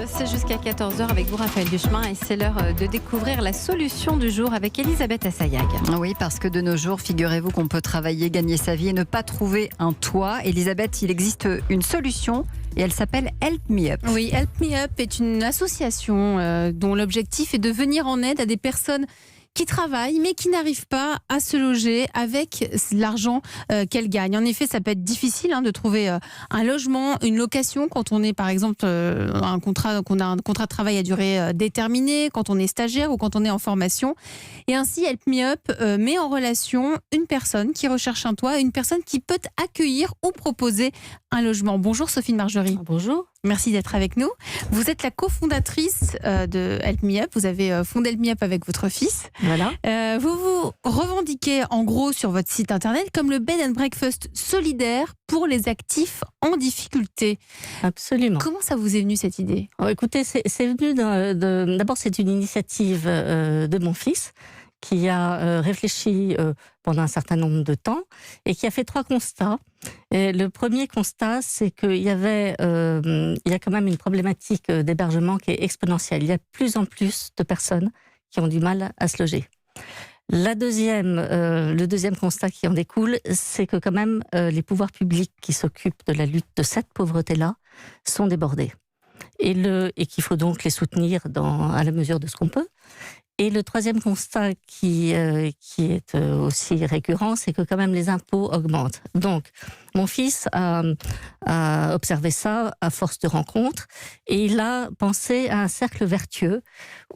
c'est jusqu'à 14 h avec vous Raphaël Duchemin et c'est l'heure de découvrir la solution du jour avec Elisabeth Assayag. Oui, parce que de nos jours, figurez-vous qu'on peut travailler, gagner sa vie et ne pas trouver un toit. Elisabeth, il existe une solution et elle s'appelle Help Me Up. Oui, Help Me Up est une association dont l'objectif est de venir en aide à des personnes qui travaillent mais qui n'arrivent pas à se loger avec l'argent qu'elles gagnent. En effet, ça peut être difficile de trouver un logement, une location quand on est par exemple qu'on a un contrat de travail à durée déterminée, quand on est stagiaire ou quand on est en formation. Et ainsi, Help Me Up met en relation une personne qui recherche un toit et une personne qui peut accueillir ou proposer un logement. Bonjour Sophie Margerie. Bonjour. Merci d'être avec nous. Vous êtes la cofondatrice de Help Me Up. Vous avez fondé Help Me Up avec votre fils. Voilà. Vous vous revendiquez en gros sur votre site internet comme le bed and breakfast solidaire pour les actifs en difficulté. Absolument. Comment ça vous est venu cette idée ? Écoutez, c'est venu d'abord, c'est une initiative de mon fils qui a réfléchi pendant un certain nombre de temps et qui a fait 3 constats. Et le premier constat, c'est qu'il y a quand même une problématique d'hébergement qui est exponentielle. Il y a de plus en plus de personnes qui ont du mal à se loger. Le deuxième constat qui en découle, c'est que quand même les pouvoirs publics qui s'occupent de la lutte de cette pauvreté-là sont débordés. Et qu'il faut donc les soutenir à la mesure de ce qu'on peut. Et le troisième constat qui est aussi récurrent, c'est que quand même les impôts augmentent. Donc, mon fils a observé ça à force de rencontres et il a pensé à un cercle vertueux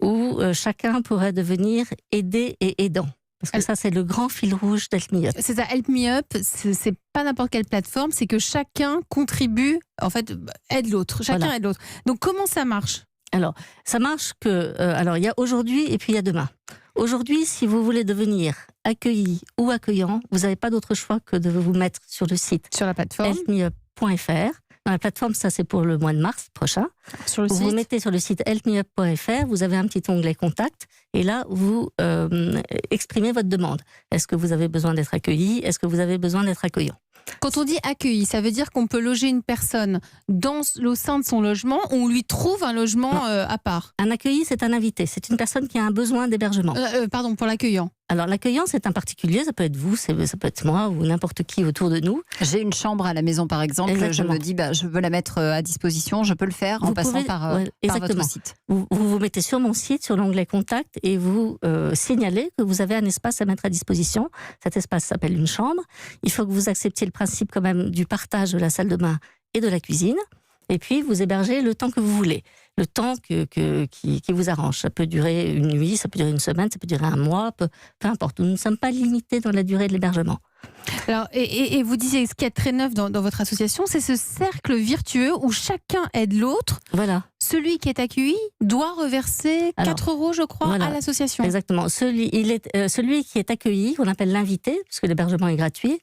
où chacun pourrait devenir aidé et aidant. Parce que ça, c'est le grand fil rouge d'Help Me Up. C'est ça, Help Me Up, c'est pas n'importe quelle plateforme, c'est que chacun contribue, en fait, aide l'autre. Chacun aide l'autre. Donc, comment ça marche ? Alors, ça marche que... alors, il y a aujourd'hui et puis il y a demain. Aujourd'hui, si vous voulez devenir accueilli ou accueillant, vous n'avez pas d'autre choix que de vous mettre sur le site. Sur la plateforme helpmeup.fr. Dans la plateforme, ça c'est pour le mois de mars prochain. Sur le vous site. Vous mettez sur le site helpmeup.fr, vous avez un petit onglet contact et là vous exprimez votre demande. Est-ce que vous avez besoin d'être accueilli ? Est-ce que vous avez besoin d'être accueillant ? Quand on dit accueilli, ça veut dire qu'on peut loger une personne au sein de son logement ou on lui trouve un logement à part. Un accueilli, c'est un invité. C'est une personne qui a un besoin d'hébergement. Pardon, pour l'accueillant. Alors l'accueillant, c'est un particulier, ça peut être vous, ça peut être moi ou n'importe qui autour de nous. J'ai une chambre à la maison par exemple, Exactement. Je me dis je veux la mettre à disposition, je peux le faire en passant par votre site. Vous mettez sur mon site, sur l'onglet contact et vous signalez que vous avez un espace à mettre à disposition. Cet espace s'appelle une chambre. Il faut que vous acceptiez le principe quand même du partage de la salle de bain et de la cuisine. Et puis, vous hébergez le temps que vous voulez, le temps qui vous arrange. Ça peut durer une nuit, ça peut durer une semaine, ça peut durer un mois, peu importe. Nous ne sommes pas limités dans la durée de l'hébergement. Alors, et vous disiez, ce qui est très neuf dans votre association, c'est ce cercle virtueux où chacun aide l'autre. Voilà. Celui qui est accueilli doit reverser 4 € je crois, à l'association. Exactement. Celui qui est accueilli, qu'on appelle l'invité, parce que l'hébergement est gratuit,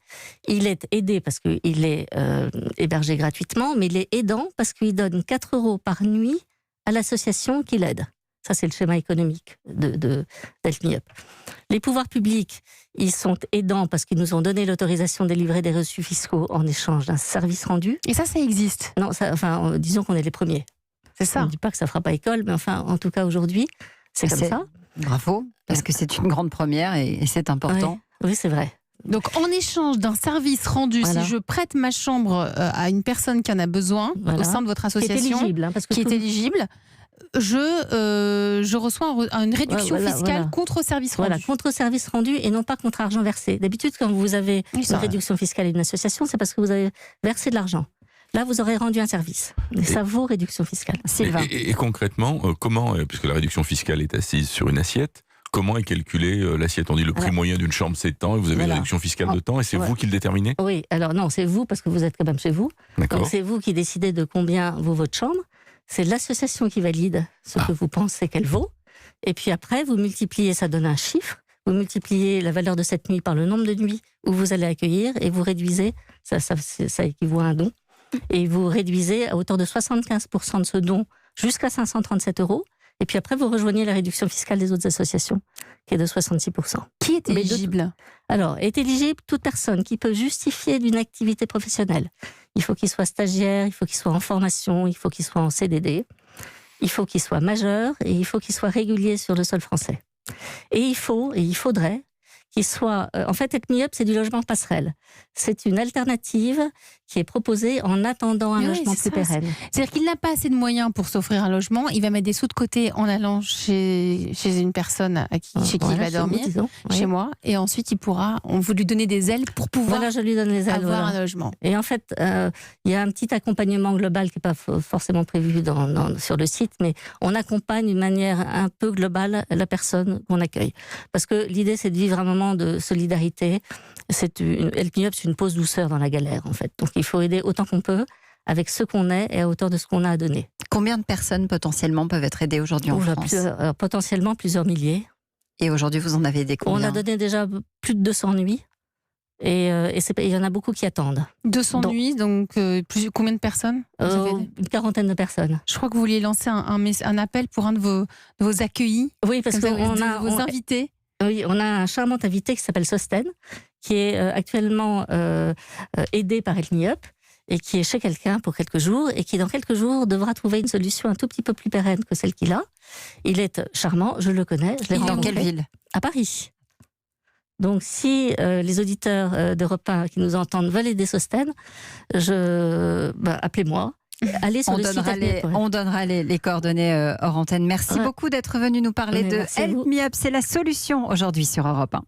il est aidé parce qu'il est hébergé gratuitement, mais il est aidant parce qu'il donne 4 € par nuit à l'association qui l'aide. Ça, c'est le schéma économique d'Help Me Up. Les pouvoirs publics, ils sont aidants parce qu'ils nous ont donné l'autorisation de délivrer des reçus fiscaux en échange d'un service rendu. Et ça existe ? Non, disons qu'on est les premiers. C'est ça. On ne dit pas que ça ne fera pas école, mais enfin, en tout cas, aujourd'hui, c'est comme ça. Bravo, parce que c'est une grande première et c'est important. Oui, c'est vrai. Donc, en échange d'un service rendu, si je prête ma chambre à une personne qui en a besoin au sein de votre association, qui est éligible, je reçois une réduction fiscale contre service rendu. Voilà, contre service rendu et non pas contre argent versé. D'habitude, quand vous avez une réduction fiscale à une association, c'est parce que vous avez versé de l'argent. Là, vous aurez rendu un service. Et ça vaut réduction fiscale. Sylvain. Et concrètement, comment, puisque la réduction fiscale est assise sur une assiette, comment est calculée l'assiette ? On dit le prix moyen d'une chambre, c'est tant, et vous avez une réduction fiscale de temps, et c'est vous qui le déterminez ? Oui, alors non, c'est vous, parce que vous êtes quand même chez vous. D'accord. Donc c'est vous qui décidez de combien vaut votre chambre. C'est l'association qui valide ce que vous pensez qu'elle vaut. Et puis après, vous multipliez, ça donne un chiffre. Vous multipliez la valeur de cette nuit par le nombre de nuits où vous allez accueillir, et vous réduisez, ça équivaut à un don, et vous réduisez à hauteur de 75% de ce don jusqu'à 537 €. Et puis après, vous rejoignez la réduction fiscale des autres associations, qui est de 66%. Qui est éligible ? Alors, est éligible toute personne qui peut justifier d'une activité professionnelle. Il faut qu'il soit stagiaire, il faut qu'il soit en formation, il faut qu'il soit en CDD. il faut qu'il soit majeur et il faut qu'il soit régulier sur le sol français. Et il faudrait qu'il soit... en fait, Help Me Up, c'est du logement passerelle. C'est une alternative qui est proposée en attendant un logement plus pérenne. C'est-à-dire qu'il n'a pas assez de moyens pour s'offrir un logement, il va mettre des sous de côté en allant chez une personne chez qui il va dormir, chez moi, et ensuite on veut lui donner des ailes pour pouvoir je lui donne les ailes, avoir un logement. Et en fait, il y a un petit accompagnement global qui n'est pas forcément prévu sur le site, mais on accompagne d'une manière un peu globale la personne qu'on accueille. Parce que l'idée, c'est de vivre un moment de solidarité. Help Me Up, c'est une pause douceur dans la galère, en fait. Donc, il faut aider autant qu'on peut, avec ce qu'on est et à hauteur de ce qu'on a à donner. Combien de personnes potentiellement peuvent être aidées aujourd'hui en France ? Potentiellement plusieurs milliers. Et aujourd'hui, vous en avez aidé combien ? On a donné déjà plus de 200 nuits. Et il y en a beaucoup qui attendent. 200 nuits, donc combien de personnes Une quarantaine de personnes. Je crois que vous vouliez lancer un appel pour un de vos accueillis. Oui, parce qu'on a vos invités. Oui, on a un charmant invité qui s'appelle Sosten, qui est actuellement aidé par Help Me Up et qui est chez quelqu'un pour quelques jours et qui dans quelques jours devra trouver une solution un tout petit peu plus pérenne que celle qu'il a. Il est charmant, je le connais. Je l'ai rencontré. Dans quelle ville ? À Paris. Donc si les auditeurs d'Europe 1 qui nous entendent veulent aider Sosten, appelez-moi. Allez sur le site. On donnera les coordonnées hors antenne. Merci beaucoup d'être venu nous parler de Help Me Up. C'est la solution aujourd'hui sur Europe 1.